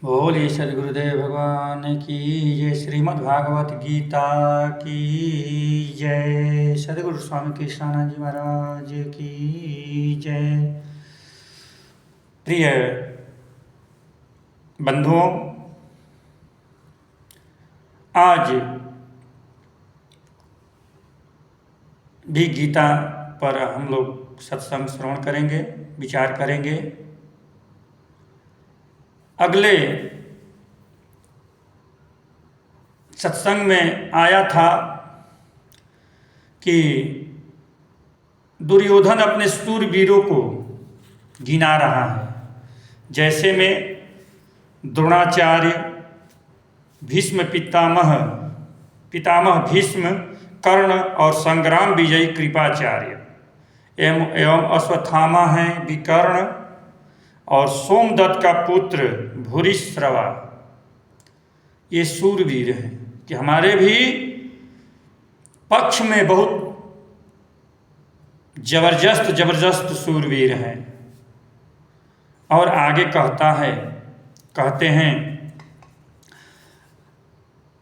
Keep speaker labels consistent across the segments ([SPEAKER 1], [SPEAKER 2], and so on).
[SPEAKER 1] बोलिए सदगुरुदेव भगवान की जय। श्रीमद् भागवत गीता की जय। सदगुरु स्वामी कृष्णानंद जी महाराज की जय। प्रिय बंधुओं, आज भी गीता पर हम लोग सत्संग श्रवण करेंगे, विचार करेंगे। अगले सत्संग में आया था कि दुर्योधन अपने शूरवीरों को गिना रहा है, जैसे में द्रोणाचार्य, भीष्म पितामह भीष्म, कर्ण और संग्राम विजयी कृपाचार्य एवं अश्वत्थामा हैं विकर्ण और सोमदत्त का पुत्र भूरिश्रवा। ये शूरवीर हैं कि हमारे भी पक्ष में बहुत जबरदस्त शूरवीर हैं। और आगे कहते हैं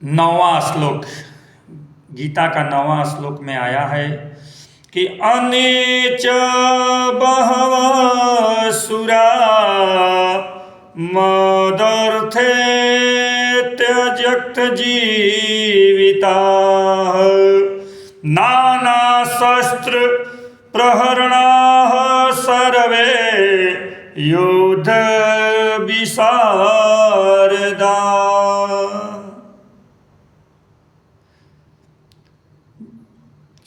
[SPEAKER 1] 9वां श्लोक, गीता का 9वां श्लोक में आया है कि अनेच बहवः सुरा मदर्थे त्यजक्त जीविताः नाना शस्त्र प्रहरणाः सर्वे युद्ध विशारदा।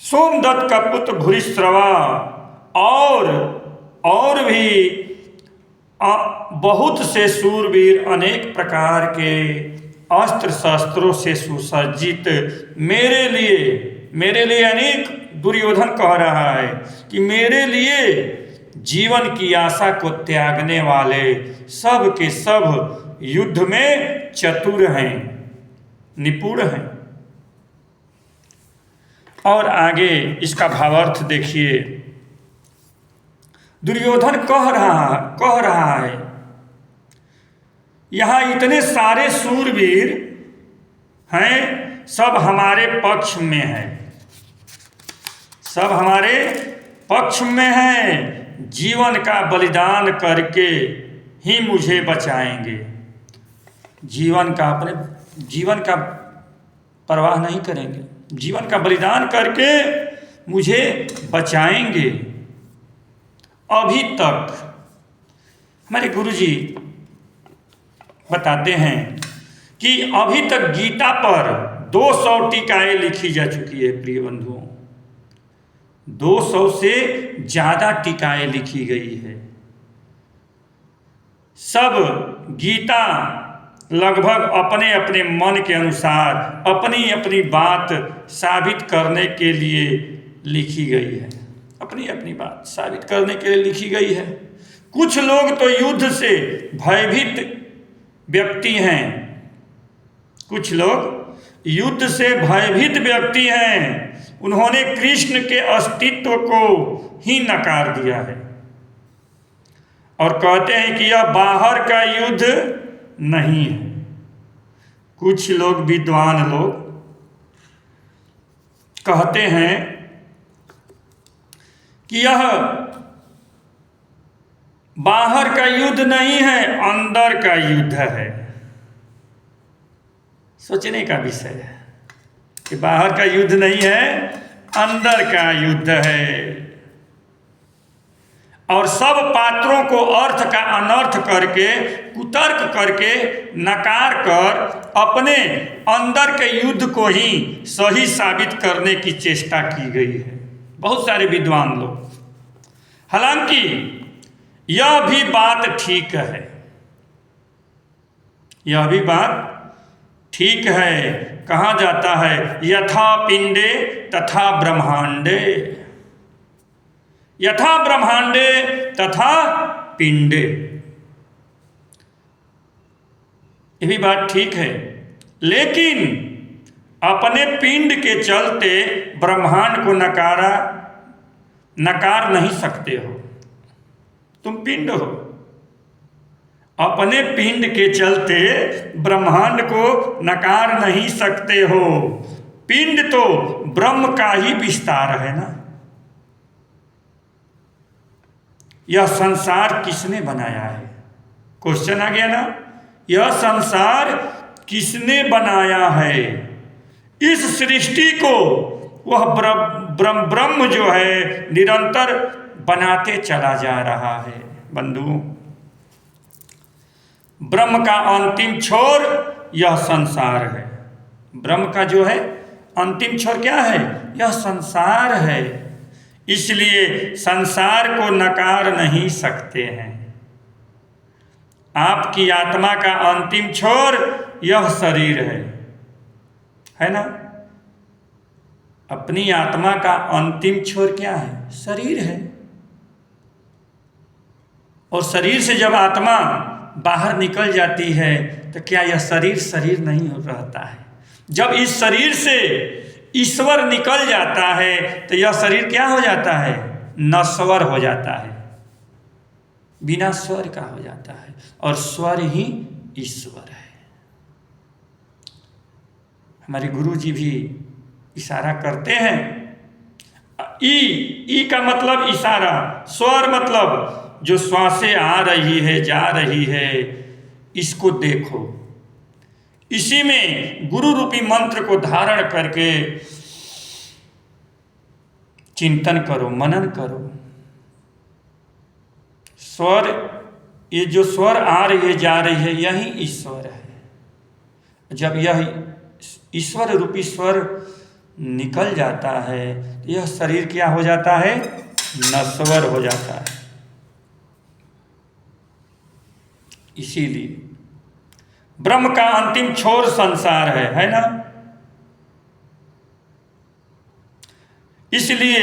[SPEAKER 1] सोमदत्त का पुत्र भूरिश्रवा और भी बहुत से शूरवीर अनेक प्रकार के अस्त्र शस्त्रों से सुसज्जित मेरे लिए अनेक दुर्योधन कह रहा है कि मेरे लिए जीवन की आशा को त्यागने वाले सब के सब युद्ध में चतुर हैं, निपुण हैं। और आगे इसका भावार्थ देखिए। दुर्योधन कह रहा है यहां इतने सारे शूरवीर हैं, सब हमारे पक्ष में हैं, सब हमारे पक्ष में हैं, जीवन का बलिदान करके ही मुझे बचाएंगे। जीवन का परवाह नहीं करेंगे, जीवन का बलिदान करके मुझे बचाएंगे। अभी तक हमारे गुरुजी बताते हैं कि अभी तक गीता पर 200 टीकाएं लिखी जा चुकी है। प्रिय बंधुओं, 200 से ज्यादा टीकाएं लिखी गई है। सब गीता लगभग अपने अपने मन के अनुसार अपनी अपनी बात साबित करने के लिए लिखी गई है, अपनी अपनी बात साबित करने के लिए लिखी गई है। कुछ लोग तो युद्ध से भयभीत व्यक्ति हैं, कुछ लोग युद्ध से भयभीत व्यक्ति हैं। उन्होंने कृष्ण के अस्तित्व को ही नकार दिया है और कहते हैं कि यह बाहर का युद्ध नहीं है। कुछ लोग, विद्वान लोग कहते हैं कि यह बाहर का युद्ध नहीं है, अंदर का युद्ध है। सोचने का विषय है कि बाहर का युद्ध नहीं है, अंदर का युद्ध है। और सब पात्रों को अर्थ का अनर्थ करके, कुतर्क करके, नकार कर अपने अंदर के युद्ध को ही सही साबित करने की चेष्टा की गई है, बहुत सारे विद्वान लोग। हालांकि यह भी बात ठीक है, यह भी बात ठीक है। कहा जाता है यथा पिंडे तथा ब्रह्मांडे, यथा ब्रह्मांडे तथा पिंडे। यह भी बात ठीक है, लेकिन अपने पिंड के चलते ब्रह्मांड को नकार नहीं सकते हो। तुम पिंड हो, अपने पिंड के चलते ब्रह्मांड को नकार नहीं सकते हो। पिंड तो ब्रह्म का ही विस्तार है ना। यह संसार किसने बनाया है? क्वेश्चन आ गया ना। यह संसार किसने बनाया है? इस सृष्टि को वह ब्रह्म जो है निरंतर बनाते चला जा रहा है। बंधुओं, ब्रह्म का अंतिम छोर यह संसार है। ब्रह्म का जो है अंतिम छोर क्या है? यह संसार है। इसलिए संसार को नकार नहीं सकते हैं। आपकी आत्मा का अंतिम छोर यह शरीर है ना। अपनी आत्मा का अंतिम छोर क्या है? शरीर है। और शरीर से जब आत्मा बाहर निकल जाती है तो क्या यह शरीर नहीं रहता है? जब इस शरीर से ईश्वर निकल जाता है तो यह शरीर क्या हो जाता है? नश्वर हो जाता है, बिना स्वर का हो जाता है। और स्वर ही ईश्वर है। हमारे गुरु जी भी इशारा करते हैं। ई का मतलब इशारा, स्वर मतलब जो श्वासें आ रही है जा रही है, इसको देखो। इसी में गुरु रूपी मंत्र को धारण करके चिंतन करो, मनन करो। स्वर, ये जो स्वर आ रही है जा रही है, यही ईश्वर है। जब यह ईश्वर रूपी स्वर निकल जाता है तो यह शरीर क्या हो जाता है? नश्वर हो जाता है। इसीलिए ब्रह्म का अंतिम छोर संसार है ना। इसलिए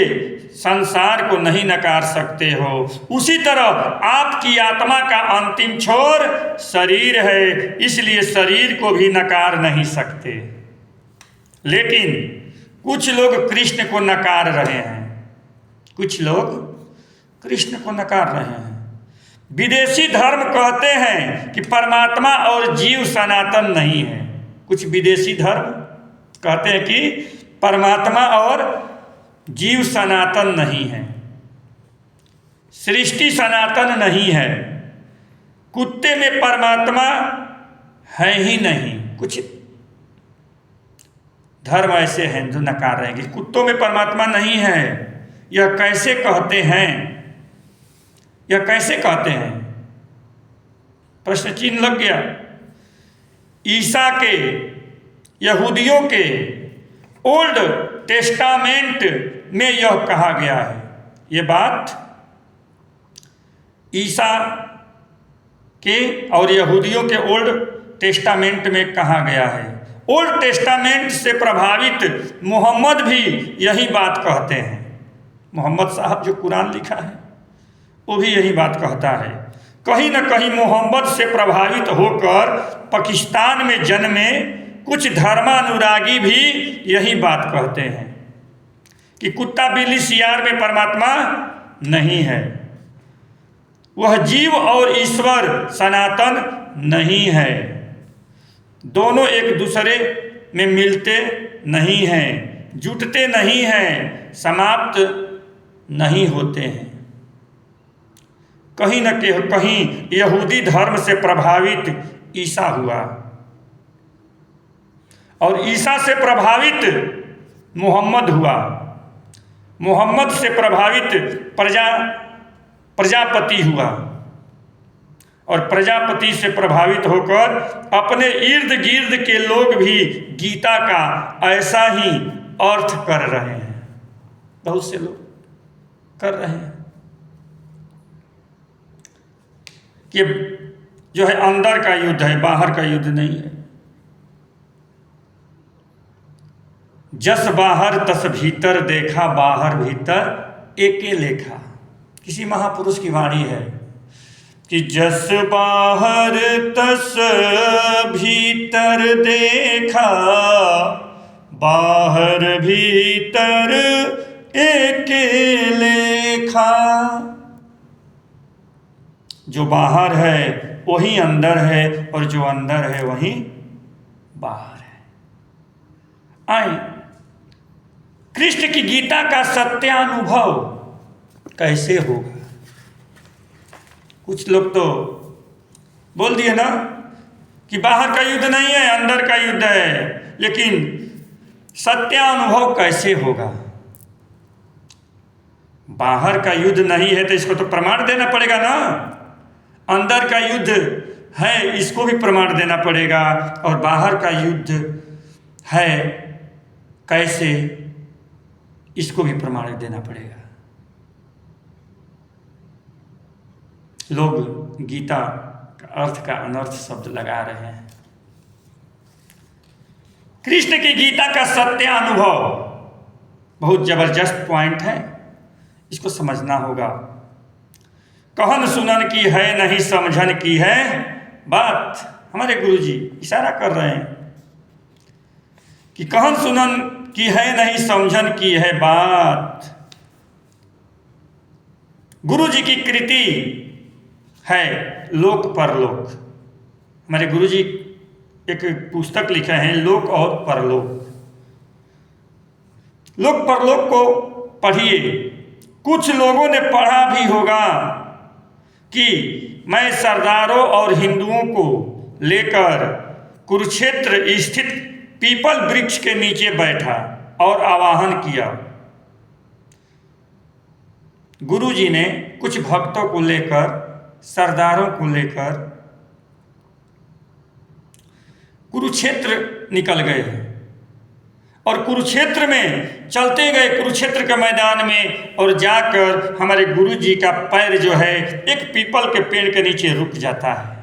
[SPEAKER 1] संसार को नहीं नकार सकते हो। उसी तरह आपकी आत्मा का अंतिम छोर शरीर है, इसलिए शरीर को भी नकार नहीं सकते। लेकिन कुछ लोग कृष्ण को नकार रहे हैं। कुछ लोग कृष्ण को नकार रहे हैं। विदेशी धर्म कहते हैं कि परमात्मा और जीव सनातन नहीं है। कुछ विदेशी धर्म कहते हैं कि परमात्मा और जीव सनातन नहीं है, सृष्टि सनातन नहीं है, कुत्ते में परमात्मा है ही नहीं। कुछ धर्म ऐसे हैं जो नकार रहे हैं कि कुत्तों में परमात्मा नहीं है। यह कैसे कहते हैं? यह कैसे कहते हैं? प्रश्न चिन्ह लग गया। ईसा के, यहूदियों के ओल्ड टेस्टामेंट में यह कहा गया है। यह बात ईसा के और यहूदियों के ओल्ड टेस्टामेंट में कहा गया है। ओल्ड टेस्टामेंट से प्रभावित मोहम्मद भी यही बात कहते हैं। मोहम्मद साहब जो कुरान लिखा है वो भी यही बात कहता है। कहीं न कहीं मोहम्मद से प्रभावित होकर पाकिस्तान में जन्मे कुछ धर्मानुरागी भी यही बात कहते हैं कि कुत्ता बिल्ली सियार में परमात्मा नहीं है, वह जीव और ईश्वर सनातन नहीं है, दोनों एक दूसरे में मिलते नहीं हैं, जुटते नहीं हैं, समाप्त नहीं होते हैं। कहीं न कहीं यहूदी धर्म से प्रभावित ईसा हुआ और ईसा से प्रभावित मोहम्मद हुआ, मोहम्मद से प्रभावित प्रजापति हुआ और प्रजापति से प्रभावित होकर अपने इर्द गिर्द के लोग भी गीता का ऐसा ही अर्थ कर रहे हैं। बहुत से लोग कर रहे हैं कि जो है अंदर का युद्ध है, बाहर का युद्ध नहीं है। जस बाहर तस भीतर देखा, बाहर भीतर एके लेखा। किसी महापुरुष की वाणी है कि जस बाहर तस भीतर देखा, बाहर भीतर एके लेखा। जो बाहर है वही अंदर है और जो अंदर है वही बाहर है। आए कृष्ण की गीता का सत्यानुभव कैसे होगा? कुछ लोग तो बोल दिए ना कि बाहर का युद्ध नहीं है, अंदर का युद्ध है, लेकिन सत्यानुभव कैसे होगा? बाहर का युद्ध नहीं है तो इसको तो प्रमाण देना पड़ेगा ना, अंदर का युद्ध है इसको भी प्रमाण देना पड़ेगा, और बाहर का युद्ध है कैसे इसको भी प्रमाण देना पड़ेगा। लोग गीता का अर्थ का अनर्थ शब्द लगा रहे हैं। कृष्ण की गीता का सत्य अनुभव बहुत जबरदस्त पॉइंट है, इसको समझना होगा। कहन सुनन की है नहीं समझन की है बात। हमारे गुरुजी इशारा कर रहे हैं कि कहन सुनन की है नहीं समझन की है बात। गुरुजी की कृति है लोक परलोक। हमारे गुरुजी एक पुस्तक लिखे हैं लोक और परलोक। लोक परलोक को पढ़िए। कुछ लोगों ने पढ़ा भी होगा कि मैं सरदारों और हिंदुओं को लेकर कुरुक्षेत्र स्थित पीपल वृक्ष के नीचे बैठा और आवाहन किया। गुरुजी ने कुछ भक्तों को लेकर, सरदारों को लेकर कुरुक्षेत्र निकल गए और कुरुक्षेत्र में चलते गए, कुरुक्षेत्र के मैदान में, और जाकर हमारे गुरुजी का पैर जो है एक पीपल के पेड़ के नीचे रुक जाता है,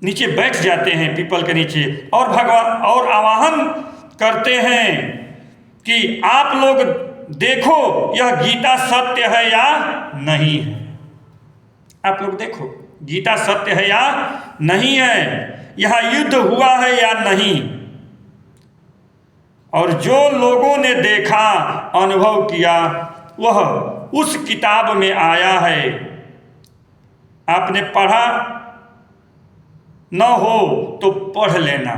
[SPEAKER 1] नीचे बैठ जाते हैं पीपल के नीचे, और भगवान और आवाहन करते हैं कि आप लोग देखो यह गीता सत्य है या नहीं है। आप लोग देखो गीता सत्य है या नहीं है, यह युद्ध हुआ है या नहीं। और जो लोगों ने देखा, अनुभव किया, वह उस किताब में आया है। आपने पढ़ा न हो तो पढ़ लेना।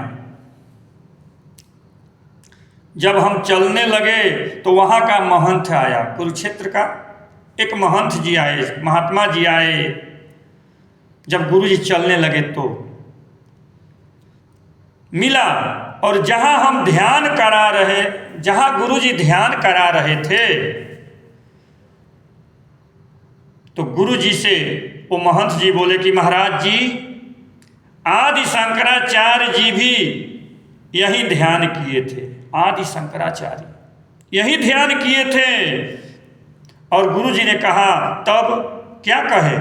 [SPEAKER 1] जब हम चलने लगे तो वहाँ का महंत आया, कुरुक्षेत्र का एक महंत जी आए, महात्मा जी आए। जब गुरुजी चलने लगे तो मिला, और जहाँ हम ध्यान करा रहे, जहाँ गुरुजी ध्यान करा रहे थे, तो गुरुजी से वो महंत जी बोले कि महाराज जी, आदि शंकराचार्य जी भी यही ध्यान किए थे। आदि शंकराचार्य यही ध्यान किए थे। और गुरुजी ने कहा, तब क्या कहे?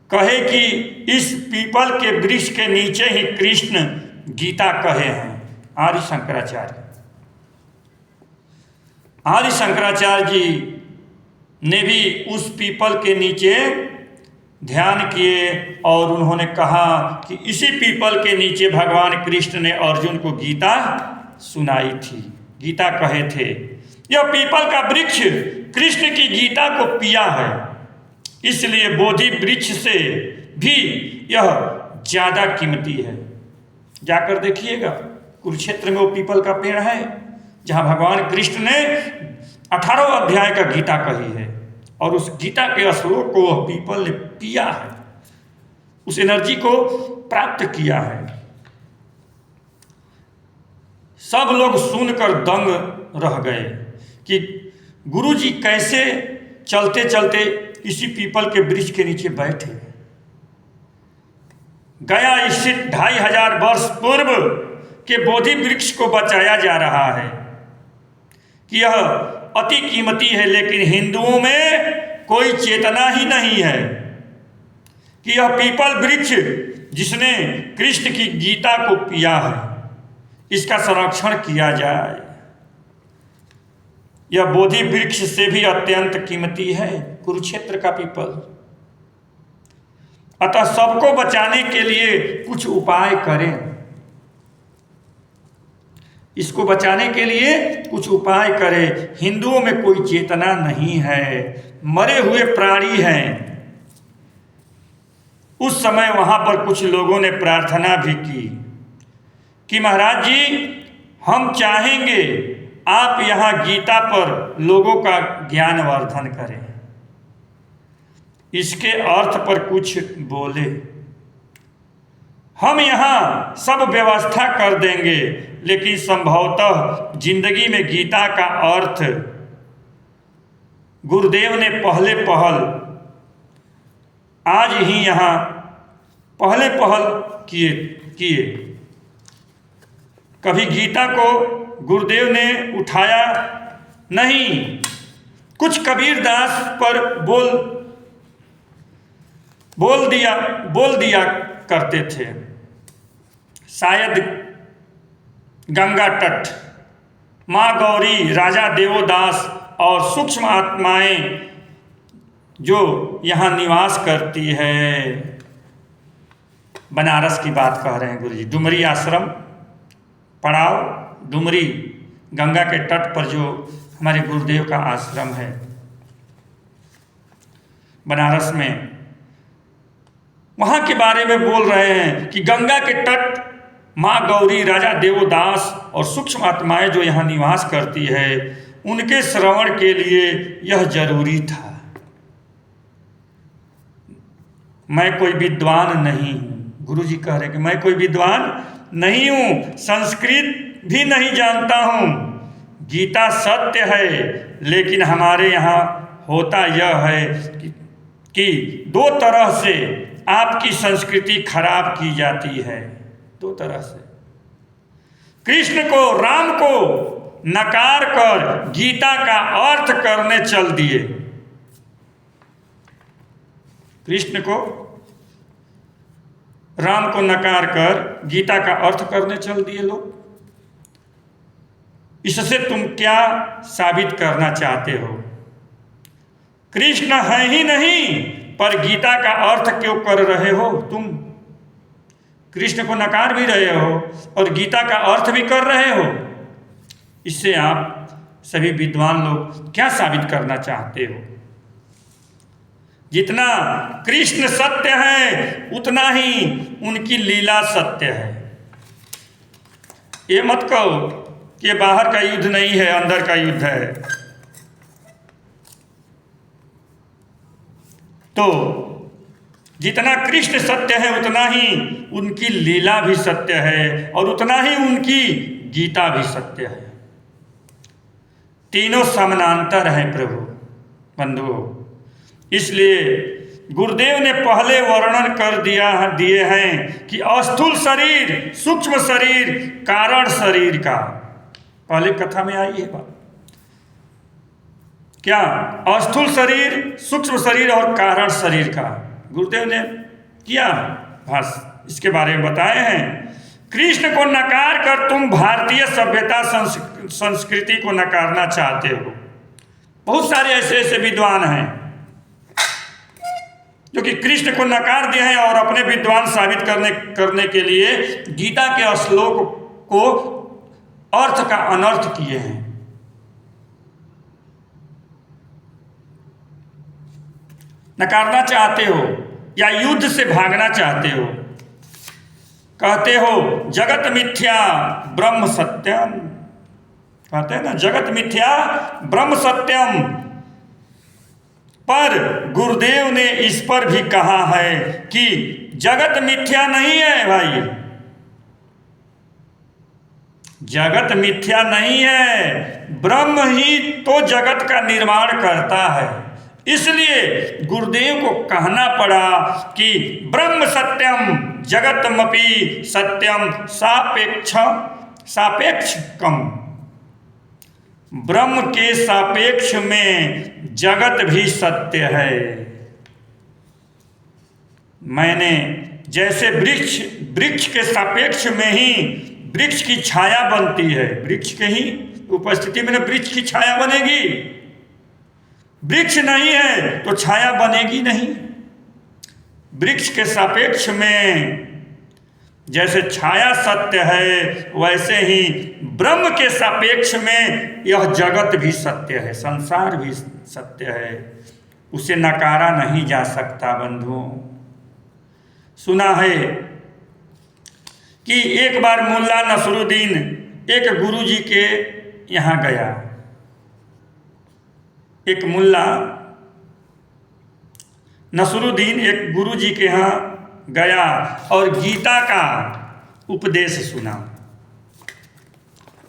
[SPEAKER 1] कहे कि इस पीपल के वृक्ष के नीचे ही कृष्ण गीता कहे हैं। आदि शंकराचार्य, आदि शंकराचार्य जी ने भी उस पीपल के नीचे ध्यान किए, और उन्होंने कहा कि इसी पीपल के नीचे भगवान कृष्ण ने अर्जुन को गीता सुनाई थी, गीता कहे थे। यह पीपल का वृक्ष कृष्ण की गीता को पिया है, इसलिए बोधि वृक्ष से भी यह ज़्यादा कीमती है। जाकर देखिएगा, कुरुक्षेत्र में वो पीपल का पेड़ है जहाँ भगवान कृष्ण ने 18 अध्याय का गीता कही है, और उस गीता के श्लोक को वह पीपल ने पिया है, उस एनर्जी को प्राप्त किया है। सब लोग सुनकर दंग रह गए कि गुरुजी कैसे चलते चलते इसी पीपल के वृक्ष के नीचे बैठे। गया स्थित 2500 वर्ष पूर्व के बोधि वृक्ष को बचाया जा रहा है कि यह अति कीमती है, लेकिन हिंदुओं में कोई चेतना ही नहीं है कि यह पीपल वृक्ष जिसने कृष्ण की गीता को पिया है, इसका संरक्षण किया जाए। यह बोधि वृक्ष से भी अत्यंत कीमती है, कुरुक्षेत्र का पीपल। अतः सबको बचाने के लिए कुछ उपाय करें, इसको बचाने के लिए कुछ उपाय करें। हिंदुओं में कोई चेतना नहीं है, मरे हुए प्राणी हैं। उस समय वहाँ पर कुछ लोगों ने प्रार्थना भी की कि महाराज जी, हम चाहेंगे आप यहाँ गीता पर लोगों का ज्ञानवर्धन करें, इसके अर्थ पर कुछ बोले। हम यहाँ सब व्यवस्था कर देंगे, लेकिन संभवतः जिंदगी में गीता का अर्थ गुरुदेव ने पहले पहल आज ही यहाँ पहले पहल किए। कभी गीता को गुरुदेव ने उठाया नहीं, कुछ कबीरदास पर बोल दिया करते थे। शायद गंगा तट, माँ गौरी, राजा देवोदास और सूक्ष्म आत्माएं जो यहाँ निवास करती है, बनारस की बात कह रहे हैं गुरु जी। डुमरी आश्रम, पड़ाव डुमरी, गंगा के तट पर जो हमारे गुरुदेव का आश्रम है बनारस में, वहाँ के बारे में बोल रहे हैं कि गंगा के तट माँ गौरी, राजा देवोदास और सूक्ष्म आत्माएं जो यहाँ निवास करती है, उनके श्रवण के लिए यह जरूरी था। मैं कोई विद्वान नहीं हूँ, गुरु जी कह रहे हैं कि मैं कोई विद्वान नहीं हूँ, संस्कृत भी नहीं जानता हूँ, गीता सत्य है, लेकिन हमारे यहाँ होता यह है कि दो तरह से आपकी संस्कृति खराब की जाती है। दो तरह से, कृष्ण को, राम को नकार कर गीता का अर्थ करने चल दिए। कृष्ण को, राम को नकार कर गीता का अर्थ करने चल दिए लोग। इससे तुम क्या साबित करना चाहते हो? कृष्ण है ही नहीं, पर गीता का अर्थ क्यों कर रहे हो तुम? कृष्ण को नकार भी रहे हो और गीता का अर्थ भी कर रहे हो। इससे आप सभी विद्वान लोग क्या साबित करना चाहते हो? जितना कृष्ण सत्य है, उतना ही उनकी लीला सत्य है। ये मत कहो कि बाहर का युद्ध नहीं है, अंदर का युद्ध है। तो जितना कृष्ण सत्य है, उतना ही उनकी लीला भी सत्य है और उतना ही उनकी गीता भी सत्य है। तीनों समानांतर हैं प्रभु बंधुओं। इसलिए गुरुदेव ने पहले वर्णन कर दिए हैं कि अस्थूल शरीर, सूक्ष्म शरीर, कारण शरीर का। पहले कथा में आई है बात। क्या? अस्थूल शरीर, सूक्ष्म शरीर और कारण शरीर का गुरुदेव ने किया भाष्य, इसके बारे में बताए हैं। कृष्ण को नकार कर तुम भारतीय सभ्यता संस्कृति को नकारना चाहते हो। बहुत सारे ऐसे विद्वान हैं जो कि कृष्ण को नकार दिए हैं और अपने विद्वान साबित करने के लिए गीता के श्लोक को अर्थ का अनर्थ किए हैं। नकारना चाहते हो या युद्ध से भागना चाहते हो। कहते हो जगत मिथ्या ब्रह्म सत्यम, कहते हैं ना जगत मिथ्या ब्रह्म सत्यम, पर गुरुदेव ने इस पर भी कहा है कि जगत मिथ्या नहीं है भाई, जगत मिथ्या नहीं है, ब्रह्म ही तो जगत का निर्माण करता है। इसलिए गुरुदेव को कहना पड़ा कि ब्रह्म सत्यम जगतमपि सत्यम सापेक्षकम, ब्रह्म के सापेक्ष में जगत भी सत्य है। मैंने जैसे वृक्ष के सापेक्ष में ही वृक्ष की छाया बनती है, वृक्ष के ही उपस्थिति में वृक्ष की छाया बनेगी। वृक्ष नहीं है तो छाया बनेगी नहीं। वृक्ष के सापेक्ष में जैसे छाया सत्य है, वैसे ही ब्रह्म के सापेक्ष में यह जगत भी सत्य है, संसार भी सत्य है। उसे नकारा नहीं जा सकता। बंधुओं, सुना है कि एक बार मुल्ला नसरुद्दीन एक गुरुजी के यहाँ गया। एक मुल्ला नसरुद्दीन एक गुरुजी के यहाँ गया और गीता का उपदेश सुना।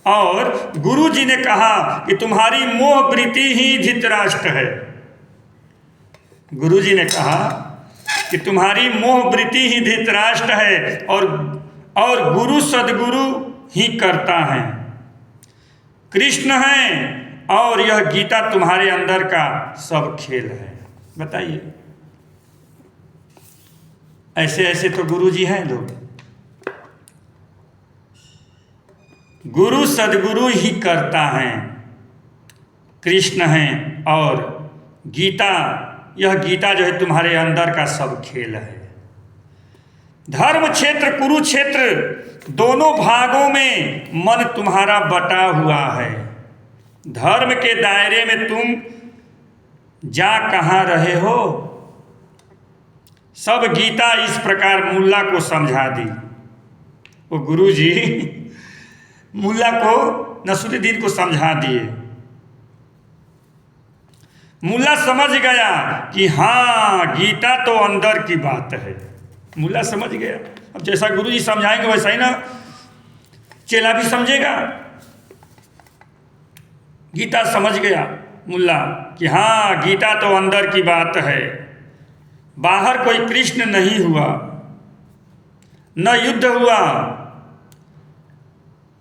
[SPEAKER 1] और गुरुजी ने कहा कि तुम्हारी मोह वृत्ति ही धृतराष्ट्र है। गुरुजी ने कहा कि तुम्हारी मोह वृत्ति ही धृतराष्ट्र है और गुरु सद्गुरु ही करता है, कृष्ण है और यह गीता तुम्हारे अंदर का सब खेल है। बताइए, ऐसे ऐसे तो गुरुजी हैं लोग। गुरु सद्गुरु ही करता है, कृष्ण है और गीता, यह गीता जो है तुम्हारे अंदर का सब खेल है। धर्म क्षेत्र कुरुक्षेत्र दोनों भागों में मन तुम्हारा बटा हुआ है। धर्म के दायरे में तुम जा कहाँ रहे हो। सब गीता इस प्रकार मुल्ला को समझा दी। वो गुरुजी मुल्ला को, नसरुद्दीन को समझा दिए। मुल्ला समझ गया कि हाँ, गीता तो अंदर की बात है। मुल्ला समझ गया। अब जैसा गुरुजी समझाएंगे वैसा ही ना चेला भी समझेगा। गीता समझ गया मुल्ला कि हाँ, गीता तो अंदर की बात है। बाहर कोई कृष्ण नहीं हुआ, न युद्ध हुआ।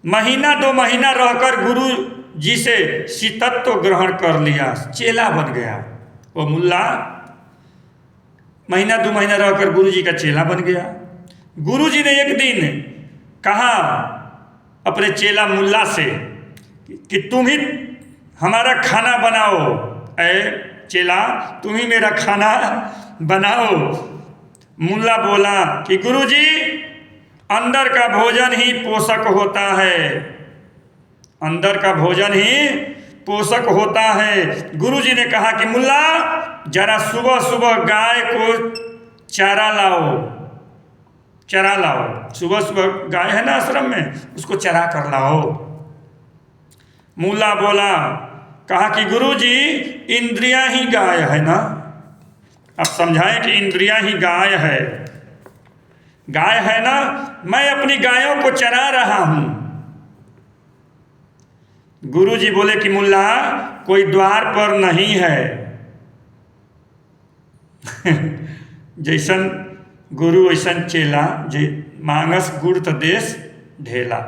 [SPEAKER 1] महीना 2 महीना रहकर गुरु जी से शितत्व ग्रहण कर लिया, चेला बन गया। वो मुल्ला महीना 2 महीना रहकर गुरु जी का चेला बन गया। गुरु जी ने एक दिन कहा अपने चेला मुल्ला से कि तुम ही हमारा खाना बनाओ। ऐ चेला, तुम ही मेरा खाना बनाओ। मुल्ला बोला कि गुरु जी, अंदर का भोजन ही पोषक होता है, अंदर का भोजन ही पोषक होता है। गुरुजी ने कहा कि मुल्ला, जरा सुबह सुबह गाय को चारा लाओ, चरा लाओ। सुबह सुबह गाय है ना आश्रम में, उसको चरा कर लाओ। मुल्ला बोला, कहा कि गुरुजी, इंद्रियां ही गाय है ना। अब समझाएं कि इंद्रियां ही गाय है, गाय है ना, मैं अपनी गायों को चरा रहा हूं। गुरुजी बोले कि मुल्ला, कोई द्वार पर नहीं है। जैसन गुरु वैसन चेला, जे मांगस गुड़ त देश ढेला।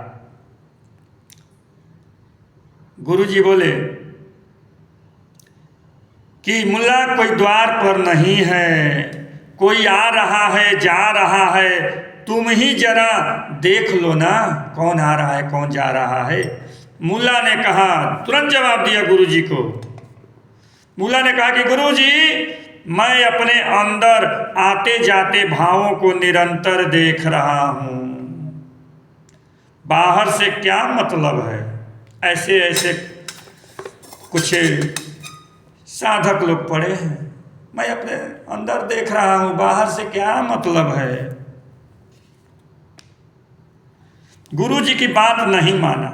[SPEAKER 1] गुरुजी बोले कि मुल्ला, कोई द्वार पर नहीं है, कोई आ रहा है, जा रहा है, तुम ही जरा देख लो ना, कौन आ रहा है, कौन जा रहा है। मुल्ला ने कहा, तुरंत जवाब दिया गुरुजी को। मुल्ला ने कहा कि गुरुजी, मैं अपने अंदर आते जाते भावों को निरंतर देख रहा हूं, बाहर से क्या मतलब है। ऐसे ऐसे कुछ साधक लोग पड़े हैं, मैं अपने अंदर देख रहा हूं, बाहर से क्या मतलब है। गुरुजी की बात नहीं माना,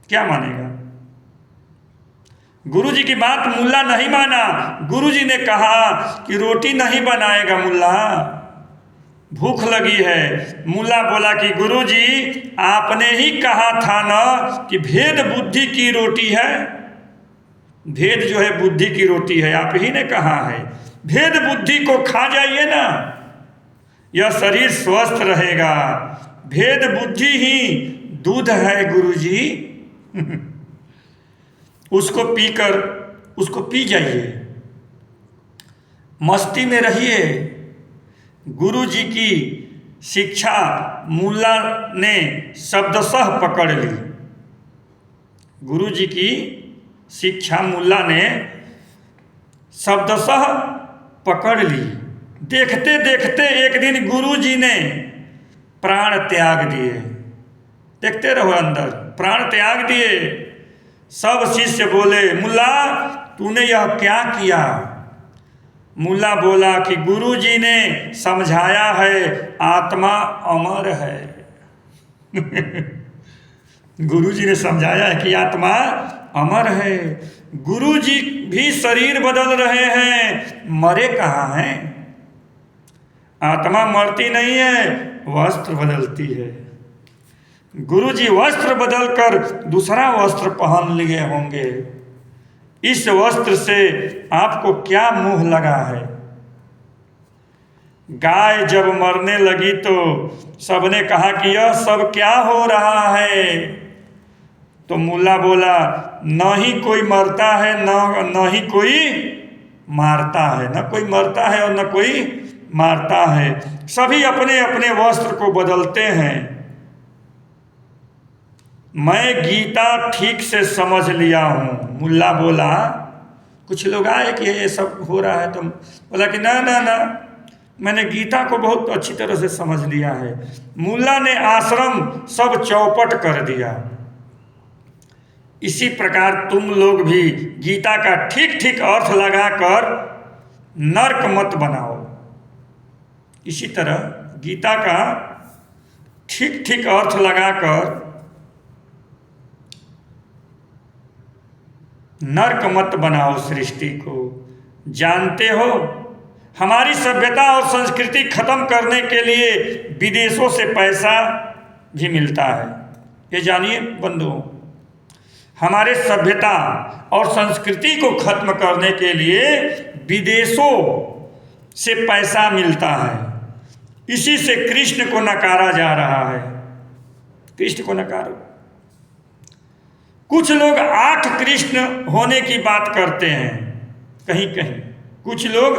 [SPEAKER 1] क्या मानेगा। गुरुजी की बात मुल्ला नहीं माना। गुरुजी ने कहा कि रोटी नहीं बनाएगा मुल्ला, भूख लगी है। मुल्ला बोला कि गुरुजी, आपने ही कहा था ना कि भेद बुद्धि की रोटी है। भेद जो है बुद्धि की रोटी है, आप ही ने कहा है। भेद बुद्धि को खा जाइए ना, यह शरीर स्वस्थ रहेगा। भेद बुद्धि ही दूध है गुरुजी। उसको पीकर, उसको पी जाइए, मस्ती में रहिए। गुरुजी की शिक्षा मुल्ला ने शब्दशः पकड़ ली। गुरुजी की शिक्षा मुल्ला ने शब्दशः पकड़ ली। देखते देखते एक दिन गुरुजी ने प्राण त्याग दिए। देखते रहो, अंदर प्राण त्याग दिए। सब शिष्य बोले, मुल्ला, तूने यह क्या किया। मुल्ला बोला कि गुरु जी ने समझाया है आत्मा अमर है। गुरु जी ने समझाया है कि आत्मा अमर है। गुरु जी भी शरीर बदल रहे हैं, मरे कहाँ हैं। आत्मा मरती नहीं है, वस्त्र बदलती है। गुरु जी वस्त्र बदलकर दूसरा वस्त्र पहन लिए होंगे। इस वस्त्र से आपको क्या मोह लगा है। गाय जब मरने लगी तो सबने कहा कि यह सब क्या हो रहा है। तो मुल्ला बोला, न ही कोई मरता है न ही कोई मारता है। न कोई मरता है और न कोई मारता है। सभी अपने अपने वस्त्र को बदलते हैं। मैं गीता ठीक से समझ लिया हूँ। मुल्ला बोला, कुछ लोग आए कि ये सब हो रहा है, तो बोला कि ना ना ना, मैंने गीता को बहुत अच्छी तरह से समझ लिया है। मुल्ला ने आश्रम सब चौपट कर दिया। इसी प्रकार तुम लोग भी गीता का ठीक ठीक अर्थ लगाकर नर्क मत बनाओ। इसी तरह गीता का ठीक ठीक अर्थ लगाकर नर्क मत बनाओ सृष्टि को। जानते हो, हमारी सभ्यता और संस्कृति खत्म करने के लिए विदेशों से पैसा भी मिलता है। ये जानिए बंधुओं, हमारे सभ्यता और संस्कृति को खत्म करने के लिए विदेशों से पैसा मिलता है। इसी से कृष्ण को नकारा जा रहा है। कृष्ण को नकारो। कुछ लोग 8 कृष्ण होने की बात करते हैं कहीं कहीं। कुछ लोग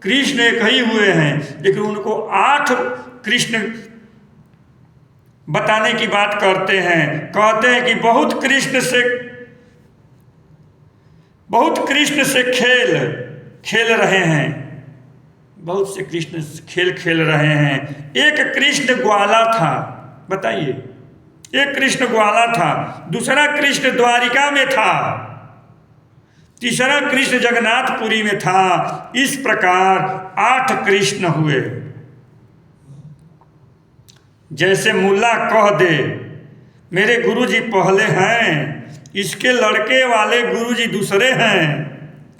[SPEAKER 1] कृष्ण एक ही हुए हैं, लेकिन उनको 8 कृष्ण बताने की बात करते हैं। कहते हैं कि बहुत कृष्ण से खेल रहे हैं। बहुत से कृष्ण खेल रहे हैं। एक कृष्ण ग्वाला था। बताइए, एक कृष्ण ग्वाला था, दूसरा कृष्ण द्वारिका में था, तीसरा कृष्ण जगन्नाथपुरी में था। इस प्रकार 8 कृष्ण हुए। जैसे मुल्ला कह दे मेरे गुरुजी पहले हैं, इसके लड़के वाले गुरुजी दूसरे हैं।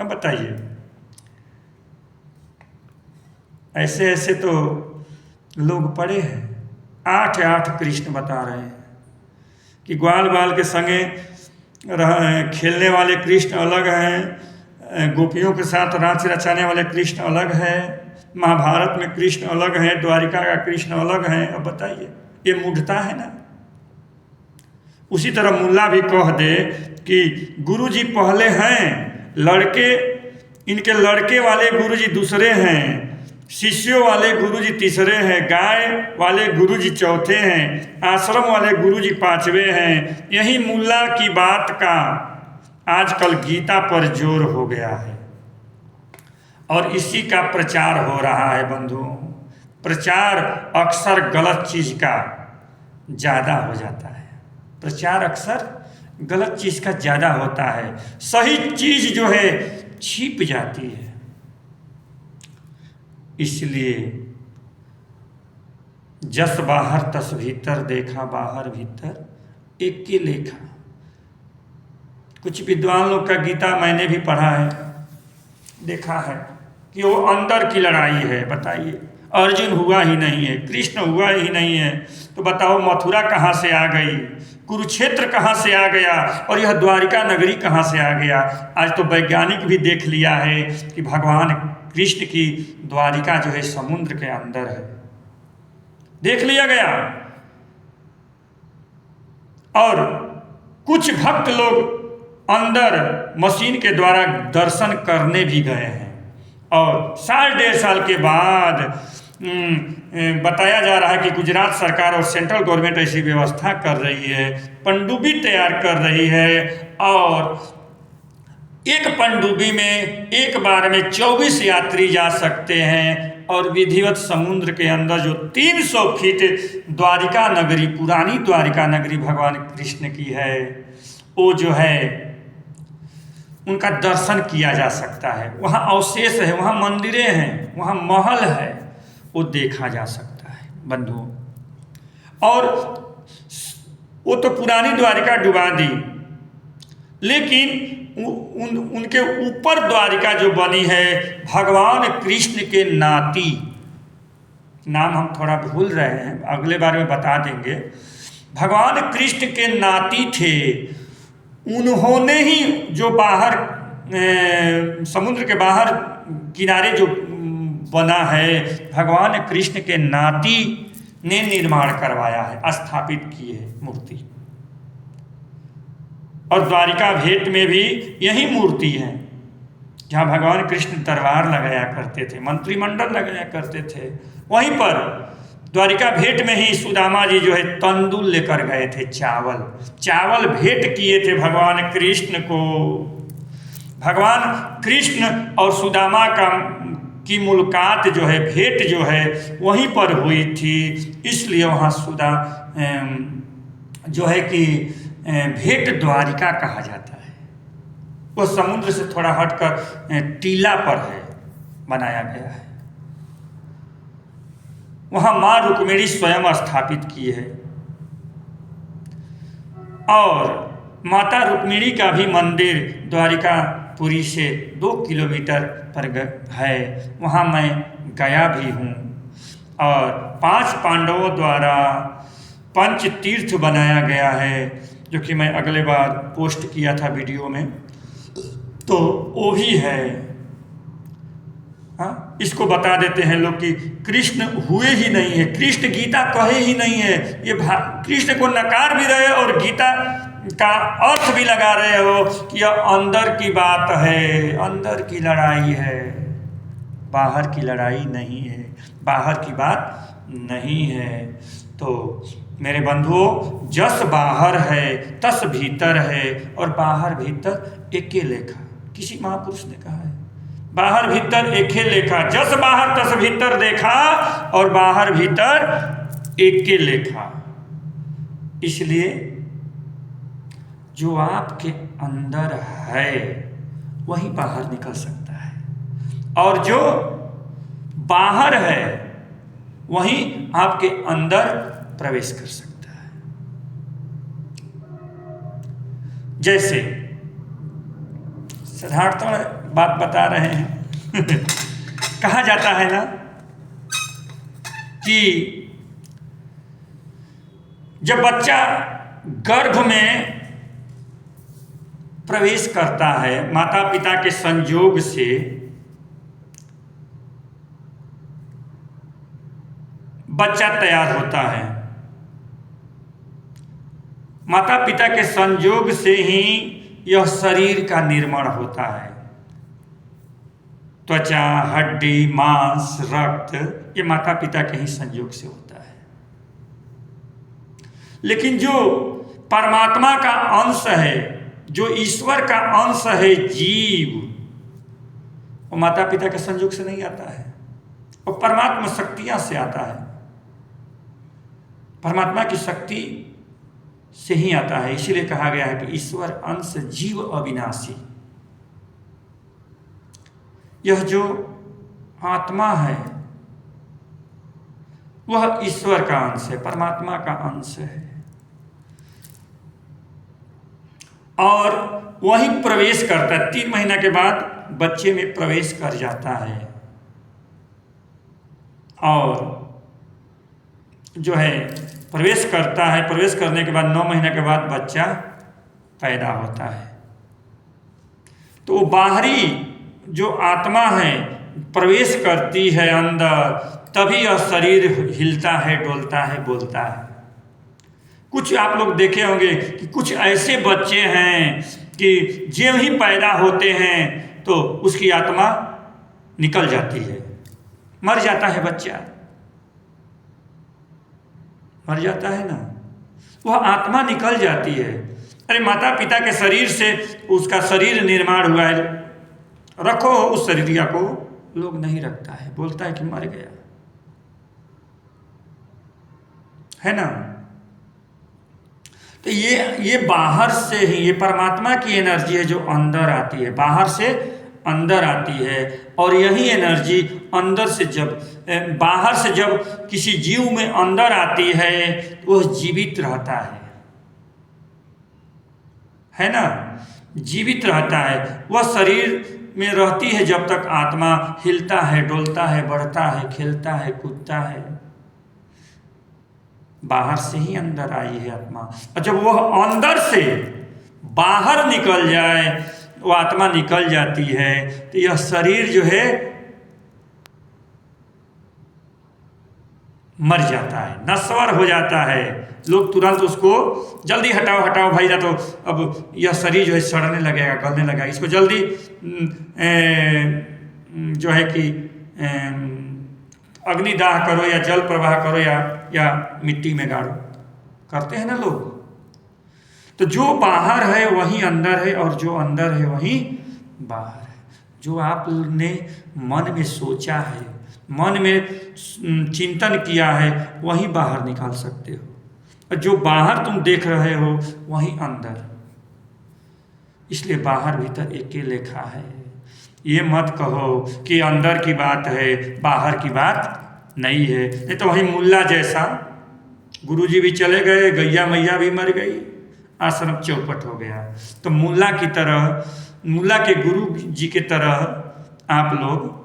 [SPEAKER 1] अब बताइए, ऐसे ऐसे तो लोग पढ़े हैं। 8 कृष्ण बता रहे हैं कि ग्वाल बाल के संगे खेलने वाले कृष्ण अलग हैं, गोपियों के साथ रास रचाने वाले कृष्ण अलग है, महाभारत में कृष्ण अलग है, द्वारिका का कृष्ण अलग है। अब बताइए, ये मूढ़ता है ना। उसी तरह मुल्ला भी कह दे कि गुरुजी पहले हैं, इनके लड़के वाले गुरुजी दूसरे हैं, शिष्यों वाले गुरुजी तीसरे हैं, गाय वाले गुरुजी चौथे हैं, आश्रम वाले गुरुजी 5वें हैं। यही मुल्ला की बात का आजकल गीता पर जोर हो गया है और इसी का प्रचार हो रहा है बंधुओं। प्रचार अक्सर गलत चीज़ का ज़्यादा हो जाता है। प्रचार अक्सर गलत चीज़ का ज़्यादा होता है। सही चीज़ जो है छिप जाती है। इसलिए जस बाहर तस भीतर, देखा बाहर भीतर एक के लेखा। कुछ विद्वान लोग का गीता मैंने भी पढ़ा है, देखा है कि वो अंदर की लड़ाई है। बताइए, अर्जुन हुआ ही नहीं है, कृष्ण हुआ ही नहीं है, तो बताओ मथुरा कहाँ से आ गई, कुरुक्षेत्र कहाँ से आ गया और यह द्वारिका नगरी कहाँ से आ गया। आज तो वैज्ञानिक भी देख लिया है कि भगवान कृष्ण की द्वारिका जो है समुद्र के अंदर है, देख लिया गया। और कुछ भक्त लोग अंदर मशीन के द्वारा दर्शन करने भी गए हैं और 1.5 साल के बाद बताया जा रहा है कि गुजरात सरकार और सेंट्रल गवर्नमेंट ऐसी व्यवस्था कर रही है, पनडुब्बी तैयार कर रही है और एक पनडुब्बी में एक बार में 24 यात्री जा सकते हैं और विधिवत समुद्र के अंदर जो 300 फीट द्वारिका नगरी, पुरानी द्वारिका नगरी भगवान कृष्ण की है, वो जो है उनका दर्शन किया जा सकता है, वहाँ अवशेष है, वहाँ मंदिरें हैं, वहाँ महल है, वो देखा जा सकता है बंधुओं। और वो तो पुरानी द्वारिका डुबा दी, लेकिन उनके ऊपर द्वारिका जो बनी है भगवान कृष्ण के नाती, नाम हम थोड़ा भूल रहे हैं, अगले बार में बता देंगे। भगवान कृष्ण के नाती थे, उन्होंने ही जो बाहर समुद्र के बाहर किनारे जो बना है, भगवान कृष्ण के नाती ने निर्माण करवाया है, स्थापित की है मूर्ति। और द्वारिका भेट में भी यही मूर्ति है, जहाँ भगवान कृष्ण दरबार लगाया करते थे, मंत्रिमंडल लगाया करते थे। वहीं पर द्वारिका भेंट में ही सुदामा जी जो है तंदूल लेकर गए थे, चावल भेंट किए थे भगवान कृष्ण को। भगवान कृष्ण और सुदामा की मुलाकात जो है, भेंट जो है वहीं पर हुई थी, इसलिए वहाँ जो है कि भेंट द्वारिका कहा जाता है। वो समुद्र से थोड़ा हटकर टीला पर है, बनाया गया है। वहाँ माँ रुक्मिणी स्वयं स्थापित की है, और माता रुक्मिणी का भी मंदिर द्वारिकापुरी से 2 किलोमीटर पर है, वहाँ मैं गया भी हूँ। और 5 पांडवों द्वारा पंच तीर्थ बनाया गया है, जो कि मैं अगले बार पोस्ट किया था वीडियो में, तो वो भी है। हाँ, इसको बता देते हैं लोग कि कृष्ण हुए ही नहीं है, कृष्ण गीता कहे ही नहीं है, ये कृष्ण को नकार भी रहे और गीता का अर्थ भी लगा रहे हो कि यह अंदर की बात है, अंदर की लड़ाई है, बाहर की लड़ाई नहीं है, बाहर की बात नहीं है। तो मेरे बंधुओं, जस बाहर है तस भीतर है, और बाहर भीतर एके लेखा, किसी महापुरुष ने कहा है, बाहर भीतर एके लेखा, जस बाहर तस भीतर देखा, और बाहर भीतर एके लेखा। इसलिए जो आपके अंदर है वही बाहर निकल सकता है, और जो बाहर है वही आपके अंदर प्रवेश कर सकता है। जैसे साधारणतः बात बता रहे हैं कहा जाता है ना कि जब बच्चा गर्भ में प्रवेश करता है, माता पिता के संयोग से बच्चा तैयार होता है, माता पिता के संयोग से ही यह शरीर का निर्माण होता है। त्वचा, हड्डी, मांस, रक्त, ये माता पिता के ही संयोग से होता है। लेकिन जो परमात्मा का अंश है, जो ईश्वर का अंश है जीव, वो माता पिता के संयोग से नहीं आता है, वो परमात्मा शक्तियां से आता है, परमात्मा की शक्ति से ही आता है। इसीलिए कहा गया है कि ईश्वर अंश जीव अविनाशी। यह जो आत्मा है वह ईश्वर का अंश है, परमात्मा का अंश है, और वही प्रवेश करता है। 3 महीना के बाद बच्चे में प्रवेश कर जाता है, और जो है प्रवेश करता है। प्रवेश करने के बाद 9 महीने के बाद बच्चा पैदा होता है। तो वो बाहरी जो आत्मा है प्रवेश करती है अंदर, तभी यह शरीर हिलता है, डोलता है, बोलता है। कुछ आप लोग देखे होंगे कि कुछ ऐसे बच्चे हैं कि जो ही पैदा होते हैं तो उसकी आत्मा निकल जाती है, मर जाता है बच्चा, मर जाता है ना, वह आत्मा निकल जाती है। अरे माता पिता के शरीर से उसका शरीर निर्माण हुआ है, रखो उस शरीरिया को, लोग नहीं रखता है, बोलता है कि मर गया, है ना। तो ये बाहर से ही, ये परमात्मा की एनर्जी है जो अंदर आती है, बाहर से अंदर आती है। और यही एनर्जी अंदर से जब बाहर से जब किसी जीव में अंदर आती है तो वह जीवित रहता है ना, जीवित रहता है। वह शरीर में रहती है जब तक आत्मा हिलता है, डोलता है, बढ़ता है, खेलता है, कूदता है। बाहर से ही अंदर आई है आत्मा, और जब वह अंदर से बाहर निकल जाए, वो आत्मा निकल जाती है, तो यह शरीर जो है मर जाता है, नश्वर हो जाता है। लोग तुरंत उसको जल्दी हटाओ हटाओ भाई, ना तो अब यह शरीर जो है सड़ने लगेगा, गलने लगेगा, इसको जल्दी जो है कि अग्निदाह करो या जल प्रवाह करो या मिट्टी में गाड़ो, करते हैं ना लोग। तो जो बाहर है वही अंदर है, और जो अंदर है वही बाहर है। जो आपने मन में सोचा है, मन में चिंतन किया है, वही बाहर निकाल सकते हो। और जो बाहर तुम देख रहे हो वही अंदर। इसलिए बाहर भीतर एक ही लेखा है। ये मत कहो कि अंदर की बात है बाहर की बात नहीं है। नहीं तो वही मुल्ला जैसा, गुरुजी भी चले गए, गैया मैया भी मर गई, आश्रम चौपट हो गया। तो मुल्ला की तरह, मुल्ला के गुरु जी के तरह आप लोग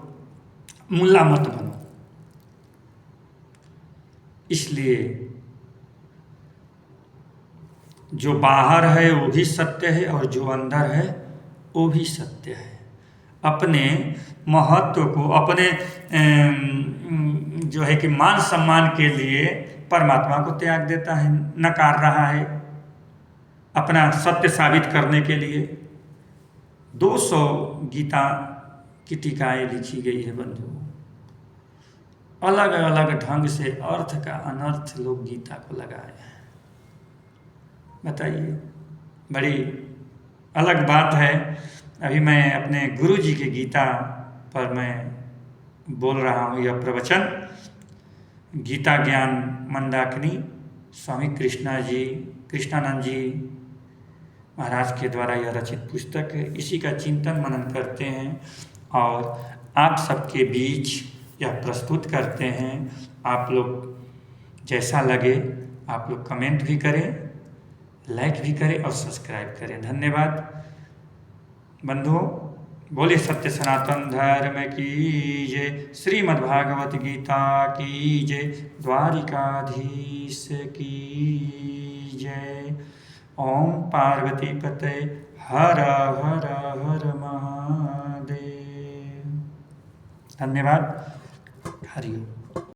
[SPEAKER 1] मुल्ला मत बनो। इसलिए जो बाहर है वो भी सत्य है, और जो अंदर है वो भी सत्य है। अपने महत्व को, अपने जो है कि मान सम्मान के लिए परमात्मा को त्याग देता है, नकार रहा है। अपना सत्य साबित करने के लिए 200 गीता की टीकाएं लिखी गई है बंधुओं। अलग अलग ढंग से अर्थ का अनर्थ लोग गीता को लगाए हैं। बताइए, बड़ी अलग बात है। अभी मैं अपने गुरु जी के गीता पर मैं बोल रहा हूँ। यह प्रवचन गीता ज्ञान मंदाकिनी स्वामी कृष्णानंद जी महाराज के द्वारा यह रचित पुस्तक है। इसी का चिंतन मनन करते हैं और आप सबके बीच यह प्रस्तुत करते हैं। आप लोग जैसा लगे आप लोग कमेंट भी करें, लाइक भी करें और सब्सक्राइब करें। धन्यवाद बंधुओं। बोलिए सत्य सनातन धर्म की जय। श्रीमद्भागवत गीता की जय। द्वारिकाधीश की जय। ओम पार्वती पते हर हर हर महादेव। धन्यवाद। हरि ओम।